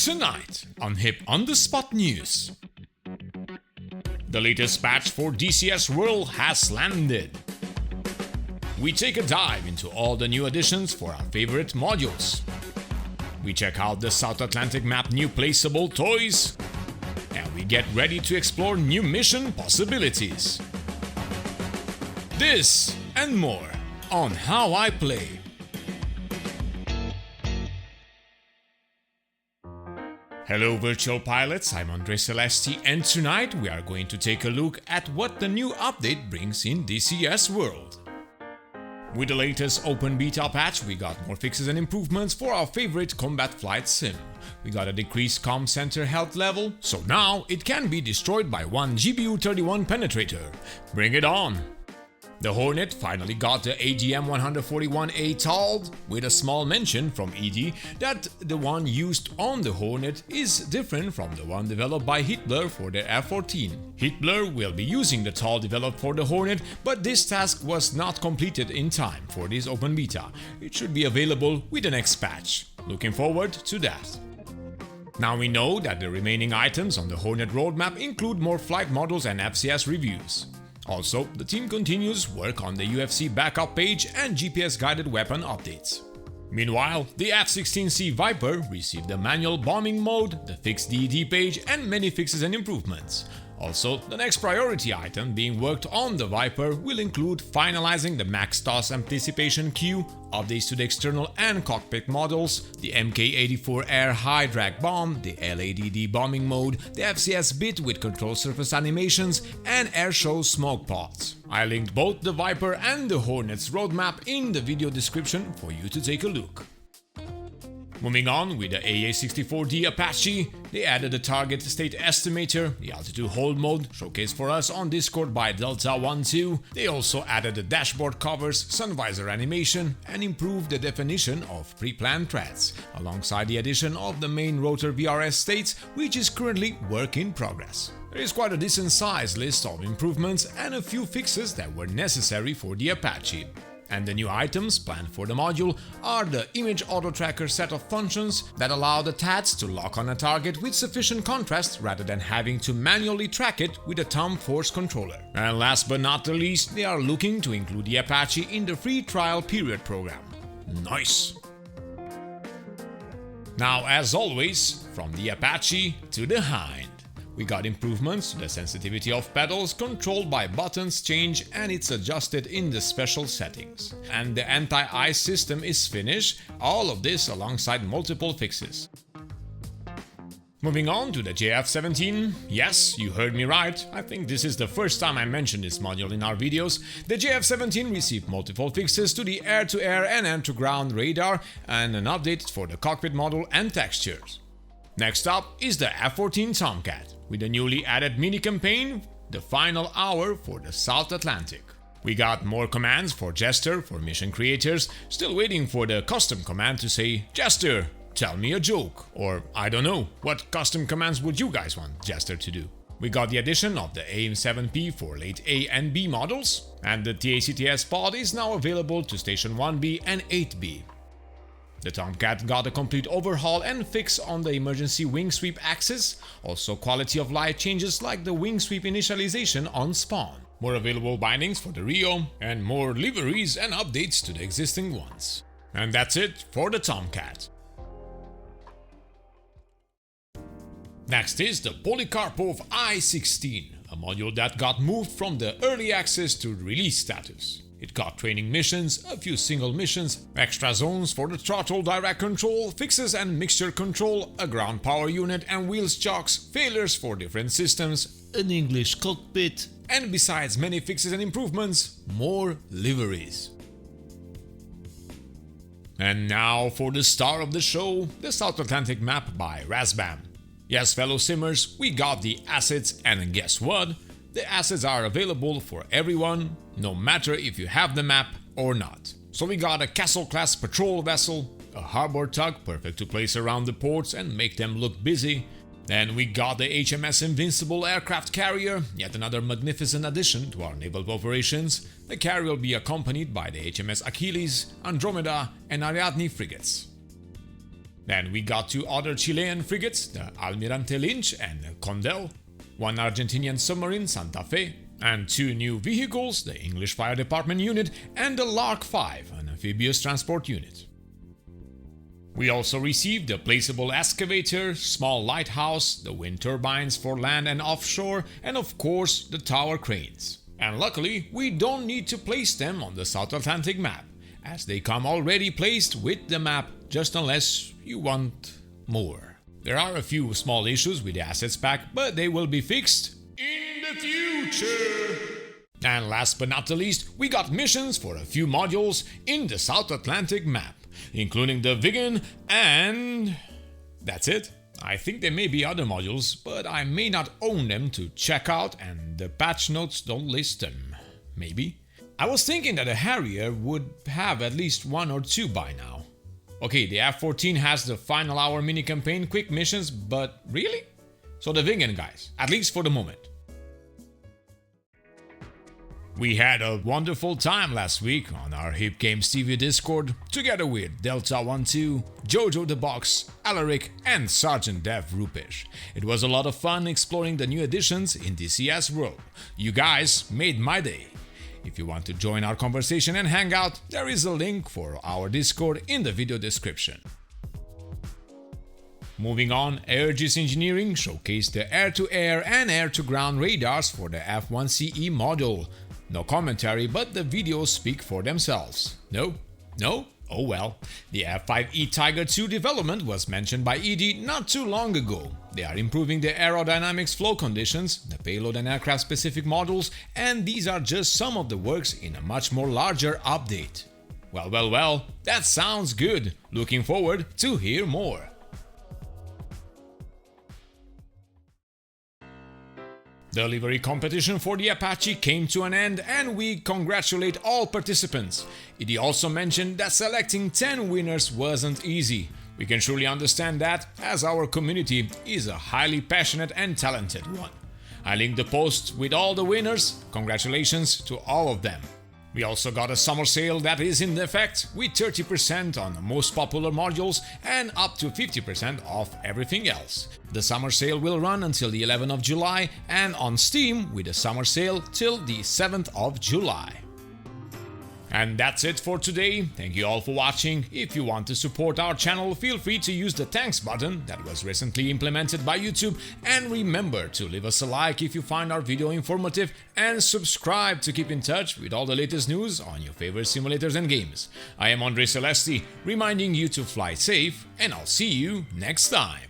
Tonight on Hip on the Spot News. The latest patch for DCS World has landed. We take a dive into all the new additions for our favorite modules. We check out the South Atlantic map new placeable toys. And we get ready to explore new mission possibilities. This and more on How I Play. Hello virtual pilots, I'm Andre Celesti, and tonight we are going to take a look at what the new update brings in DCS World. With the latest open beta patch, we got more fixes and improvements for our favorite combat flight sim. We got a decreased comm center health level, so now it can be destroyed by one GBU-31 penetrator. Bring it on! The Hornet finally got the AGM-141A TALD, with a small mention from ED that the one used on the Hornet is different from the one developed by Hitler for the F-14. Hitler will be using the TALD developed for the Hornet, but this task was not completed in time for this open beta. It should be available with the next patch. Looking forward to that. Now we know that the remaining items on the Hornet roadmap include more flight models and FCS reviews. Also, the team continues work on the UFC backup page and GPS-guided weapon updates. Meanwhile, the F-16C Viper received the manual bombing mode, the fixed DED page, and many fixes and improvements. Also, the next priority item being worked on the Viper will include finalizing the max toss anticipation queue, updates to the external and cockpit models, the Mk-84 air high drag bomb, the LADD bombing mode, the FCS bit with control surface animations, and airshow smoke pods. I linked both the Viper and the Hornet's roadmap in the video description for you to take a look. Moving on with the AA-64D Apache, they added the target state estimator, the altitude hold mode, showcased for us on Discord by Delta12. They also added the dashboard covers, sun visor animation, and improved the definition of pre-planned threads, alongside the addition of the main rotor VRS states, which is currently work in progress. There is quite a decent sized list of improvements and a few fixes that were necessary for the Apache. And the new items planned for the module are the Image Auto Tracker set of functions that allow the TATs to lock on a target with sufficient contrast rather than having to manually track it with a thumb force controller. And last but not the least, they are looking to include the Apache in the free trial period program. Nice! Now, as always, from the Apache to the Hind. We got improvements to the sensitivity of pedals controlled by buttons change, and it's adjusted in the special settings. And the anti-ice system is finished, all of this alongside multiple fixes. Moving on to the JF-17, yes, you heard me right, I think this is the first time I mentioned this module in our videos. The JF-17 received multiple fixes to the air-to-air and air-to-ground radar and an update for the cockpit model and textures. Next up is the F-14 Tomcat, with the newly added mini-campaign, the final hour for the South Atlantic. We got more commands for Jester for mission creators, still waiting for the custom command to say, Jester, tell me a joke, or I don't know, what custom commands would you guys want Jester to do? We got the addition of the AIM-7P for late A and B models, and the TACTS pod is now available to Station 1B and 8B. The Tomcat got a complete overhaul and fix on the emergency wing sweep axis, also quality of life changes like the wing sweep initialization on spawn, more available bindings for the Rio, and more liveries and updates to the existing ones. And that's it for the Tomcat. Next is the Polycarp of I16, a module that got moved from the early access to release status. It got training missions, a few single missions, extra zones for the throttle direct control, fixes and mixture control, a ground power unit and wheels chocks, failures for different systems, an English cockpit, and besides many fixes and improvements, more liveries. And now for the star of the show, the South Atlantic map by Razbam. Yes, fellow simmers, we got the assets, and guess what? The assets are available for everyone, no matter if you have the map or not. So we got a Castle-class patrol vessel, a harbor tug perfect to place around the ports and make them look busy. Then we got the HMS Invincible aircraft carrier, yet another magnificent addition to our naval operations. The carrier will be accompanied by the HMS Achilles, Andromeda and Ariadne frigates. Then we got 2 other Chilean frigates, the Almirante Lynch and Condell, 1 Argentinian submarine, Santa Fe, and 2 new vehicles, the English Fire Department unit and the Lark 5, an amphibious transport unit. We also received the placeable excavator, small lighthouse, the wind turbines for land and offshore, and of course the tower cranes. And luckily, we don't need to place them on the South Atlantic map, as they come already placed with the map, just unless you want more. There are a few small issues with the assets pack, but they will be fixed in the future. And last but not the least, we got missions for a few modules in the South Atlantic map, including the Vigan, and that's it. I think there may be other modules, but I may not own them to check out, and the patch notes don't list them. Maybe. I was thinking that a Harrier would have at least 1 or 2 by now. Okay, the F-14 has the final hour mini-campaign quick missions, but really? So the Vigan guys, at least for the moment. We had a wonderful time last week on our Hip Games TV Discord, together with Delta12, Jojo the Box, Alaric, and Sergeant Dev Rupesh. It was a lot of fun exploring the new additions in DCS World. You guys made my day. If you want to join our conversation and hang out, there is a link for our Discord in the video description. Moving on, Airgs Engineering showcased the air-to-air and air-to-ground radars for the F1CE module. No commentary, but the videos speak for themselves. No? No? Oh well. The F5E Tiger II development was mentioned by ED not too long ago. They are improving the aerodynamics flow conditions, the payload and aircraft specific modules, and these are just some of the works in a much more larger update. Well, that sounds good. Looking forward to hear more. The livery competition for the Apache came to an end, and we congratulate all participants. He also mentioned that selecting 10 winners wasn't easy. We can surely understand that, as our community is a highly passionate and talented one. I linked the post with all the winners. Congratulations to all of them. We also got a summer sale that is in effect, with 30% on the most popular modules and up to 50% off everything else. The summer sale will run until the 11th of July, and on Steam with a summer sale till the 7th of July. And that's it for today. Thank you all for watching. If you want to support our channel, feel free to use the thanks button that was recently implemented by YouTube, and remember to leave us a like if you find our video informative, and subscribe to keep in touch with all the latest news on your favorite simulators and games. I am Andre Celesti, reminding you to fly safe, and I'll see you next time.